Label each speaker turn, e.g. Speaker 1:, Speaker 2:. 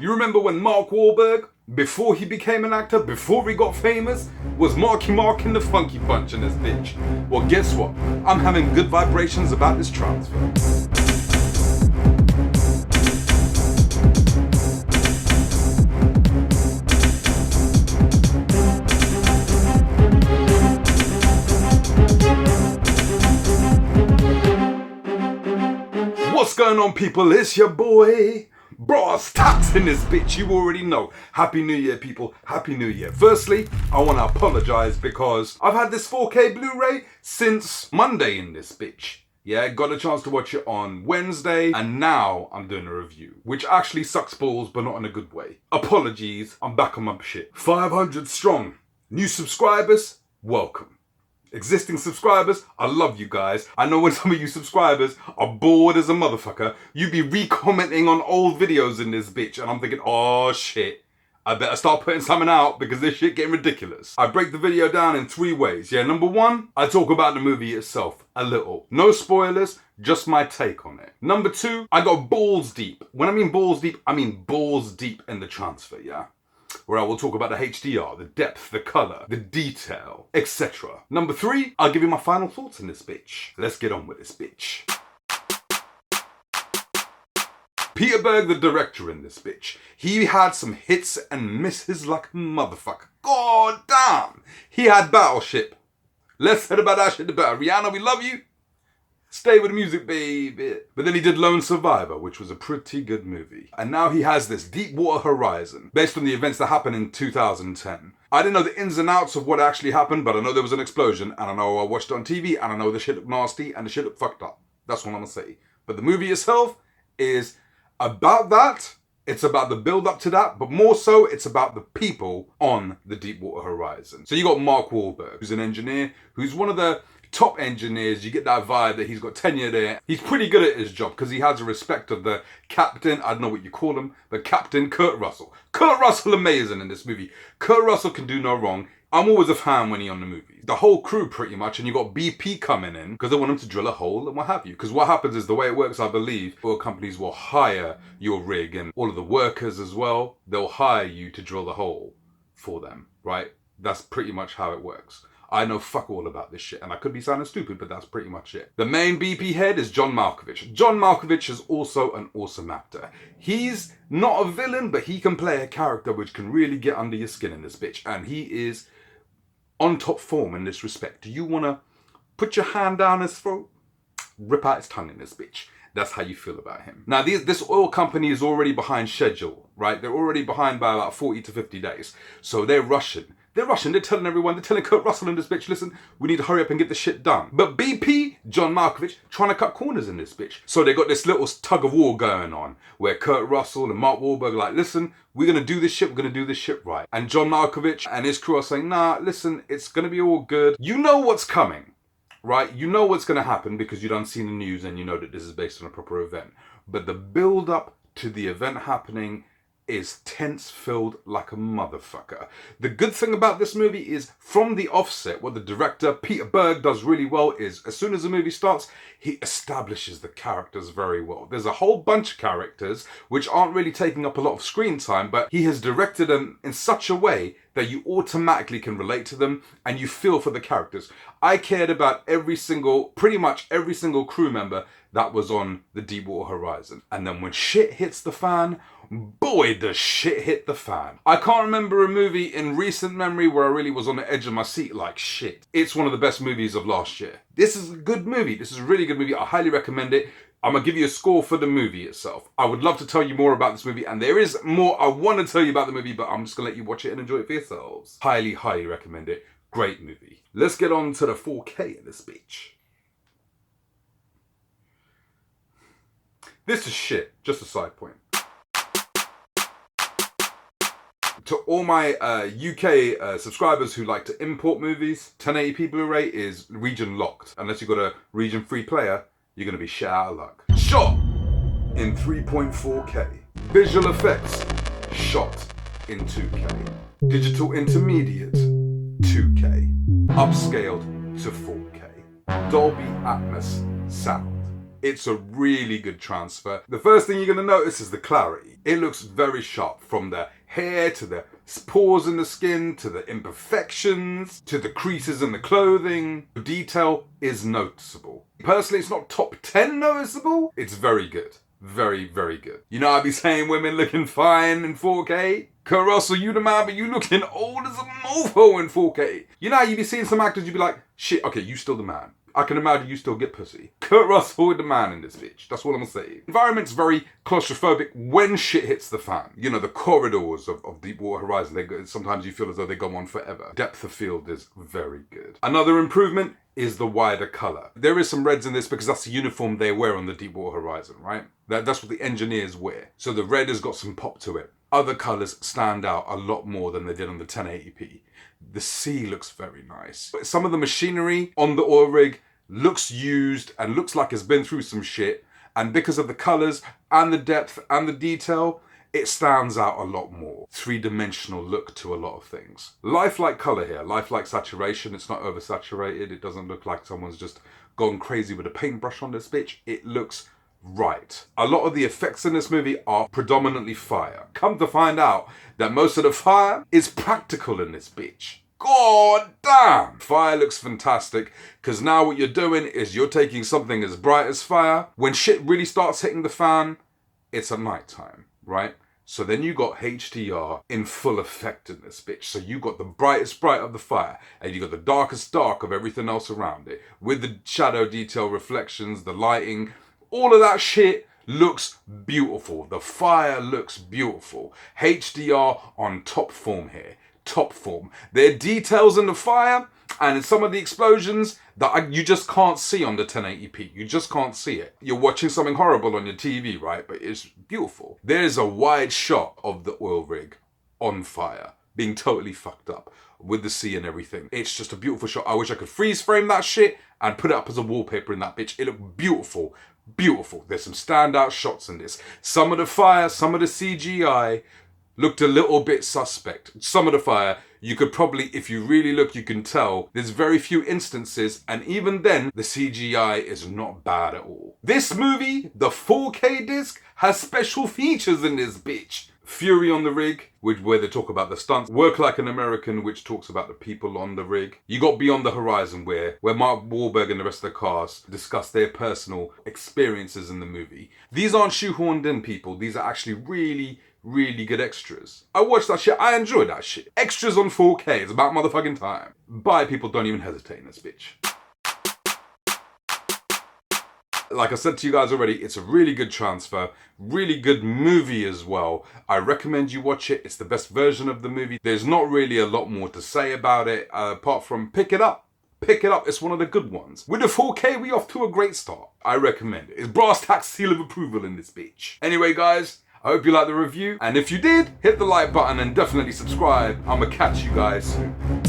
Speaker 1: You remember when Mark Wahlberg, before he became an actor, before he got famous, was Marky Mark in the Funky Bunch in this bitch? Well, guess what? I'm having good vibrations about this transfer. What's going on, people? It's your boy Brass Tats in this bitch. You already know. Happy New Year, people. Happy New Year. Firstly, I want to apologize because I've had this 4K Blu-ray since Monday in this bitch. Yeah, got a chance to watch it on Wednesday, and now I'm doing a review, which actually sucks balls, but not in a good way. Apologies, I'm back on my shit. 500 strong. New subscribers, welcome. Existing subscribers, I love you guys. I know when some of you subscribers are bored as a motherfucker, you be re-commenting on old videos in this bitch, and I'm thinking, oh shit, I better start putting something out because this shit getting ridiculous. I break the video down in 3 ways. Yeah, number 1, I talk about the movie itself a little. No spoilers, just my take on it. Number 2, I go balls deep. When I mean balls deep, I mean balls deep in the transfer, yeah? Where I will talk about the HDR, the depth, the color, the detail, etc. Number 3, I'll give you my final thoughts in this bitch. Let's get on with this bitch. Peter Berg, the director in this bitch, he had some hits and misses like a motherfucker. God damn! He had Battleship. Less said about that shit, the better. Rihanna, we love you. Stay with the music, baby. But then he did Lone Survivor, which was a pretty good movie. And now he has this Deepwater Horizon, based on the events that happened in 2010. I didn't know the ins and outs of what actually happened, but I know there was an explosion, and I know I watched it on TV, and I know the shit looked nasty, and the shit looked fucked up. That's what I'm gonna say. But the movie itself is about that. It's about the build up to that, but more so, it's about the people on the Deepwater Horizon. So you got Mark Wahlberg, who's an engineer, who's one of the top engineers. You get that vibe that he's got tenure there. He's pretty good at his job because he has the respect of the captain, I don't know what you call him, but Captain Kurt Russell. Kurt Russell amazing in this movie. Kurt Russell can do no wrong. I'm always a fan when he's on the movie. The whole crew pretty much, and you got BP coming in because they want him to drill a hole and what have you. Because what happens is the way it works, I believe, oil companies will hire your rig and all of the workers as well. They'll hire you to drill the hole for them, right? That's pretty much how it works. I know fuck all about this shit, and I could be sounding stupid, but that's pretty much it. The main BP head is John Malkovich. John Malkovich is also an awesome actor. He's not a villain, but he can play a character which can really get under your skin in this bitch, and he is on top form in this respect. Do you want to put your hand down his throat? Rip out his tongue in this bitch. That's how you feel about him. Now, this oil company is already behind schedule, right? They're already behind by about 40 to 50 days. So they're rushing. They're telling everyone, they're telling Kurt Russell and this bitch, listen, we need to hurry up and get this shit done. But BP, John Malkovich, trying to cut corners in this bitch. So they got this little tug of war going on where Kurt Russell and Mark Wahlberg are like, listen, we're going to do this shit, we're going to do this shit right. And John Malkovich and his crew are saying, nah, listen, it's going to be all good. You know what's coming, right? You know what's going to happen because you done seen the news and you know that this is based on a proper event. But the build up to the event happening is tense-filled like a motherfucker. The good thing about this movie is, from the offset, what the director, Peter Berg, does really well is, as soon as the movie starts, he establishes the characters very well. There's a whole bunch of characters which aren't really taking up a lot of screen time, but he has directed them in such a way that you automatically can relate to them and you feel for the characters. I cared about pretty much every single crew member that was on the Deepwater Horizon. And then when shit hits the fan, boy, does shit hit the fan. I can't remember a movie in recent memory where I really was on the edge of my seat like shit. It's one of the best movies of last year. This is a good movie. This is a really good movie. I highly recommend it. I'm going to give you a score for the movie itself. I would love to tell you more about this movie, and there is more I want to tell you about the movie, but I'm just going to let you watch it and enjoy it for yourselves. Highly, highly recommend it. Great movie. Let's get on to the 4K in this bitch. This is shit. Just a side point. To all my UK subscribers who like to import movies, 1080p Blu-ray is region locked. Unless you've got a region free player, you're going to be shit out of luck. Shot in 3.4K. Visual effects shot in 2K. Digital intermediate 2K. Upscaled to 4K. Dolby Atmos sound. It's a really good transfer. The first thing you're going to notice is the clarity. It looks very sharp, from the hair to the pores in the skin to the imperfections to the creases in the clothing. The detail is noticeable. Personally, it's not top 10 noticeable. It's very good. Very, very good. You know, I'd be saying women looking fine in 4K. Kurt Russell, you the man, but you looking old as a mofo in 4K. You know how you be seeing some actors, you be like, shit, okay, you still the man. I can imagine you still get pussy. Kurt Russell is the man in this bitch. That's what I'm gonna say. Environment's very claustrophobic when shit hits the fan. You know, the corridors of Deepwater Horizon, sometimes you feel as though they go on forever. Depth of field is very good. Another improvement is the wider colour. There is some reds in this because that's the uniform they wear on the Deepwater Horizon, right? That's what the engineers wear. So the red has got some pop to it. Other colours stand out a lot more than they did on the 1080p. The sea looks very nice. Some of the machinery on the oil rig looks used and looks like it's been through some shit. And because of the colours and the depth and the detail, it stands out a lot more. Three-dimensional look to a lot of things. Lifelike colour here, lifelike saturation. It's not oversaturated. It doesn't look like someone's just gone crazy with a paintbrush on this bitch. It looks right. A lot of the effects in this movie are predominantly fire. Come to find out that most of the fire is practical in this bitch. God damn! Fire looks fantastic, because now what you're doing is you're taking something as bright as fire. When shit really starts hitting the fan, it's at night time, right? So then you got HDR in full effect in this bitch. So you got the brightest bright of the fire, and you got the darkest dark of everything else around it, with the shadow detail reflections, the lighting, all of that shit looks beautiful. The fire looks beautiful. HDR on top form here. Top form. There are details in the fire and in some of the explosions that you just can't see on the 1080p. You just can't see it. You're watching something horrible on your TV, right? But it's beautiful. There's a wide shot of the oil rig on fire, being totally fucked up with the sea and everything. It's just a beautiful shot. I wish I could freeze frame that shit and put it up as a wallpaper in that bitch. It looked beautiful. Beautiful. There's some standout shots in this. Some of the fire, some of the CGI looked a little bit suspect. Some of the fire, you could probably, if you really look, you can tell there's very few instances, and even then, the CGI is not bad at all. This movie, the 4K disc, has special features in this bitch. Fury on the rig, where they talk about the stunts. Work Like an American, which talks about the people on the rig. You got Beyond the Horizon, where Mark Wahlberg and the rest of the cast discuss their personal experiences in the movie. These aren't shoehorned in, people. These are actually really good extras. I watched that shit. I enjoyed that shit. Extras on 4K. It's about motherfucking time. Buy people, don't even hesitate in this bitch. Like I said to you guys already, it's a really good transfer, really good movie as well. I recommend you watch it. It's the best version of the movie. There's not really a lot more to say about it, apart from pick it up. Pick it up. It's one of the good ones. With the 4K, we off to a great start. I recommend it. It's brass tax seal of approval in this bitch. Anyway, guys, I hope you liked the review. And if you did, hit the like button and definitely subscribe. I'ma catch you guys soon.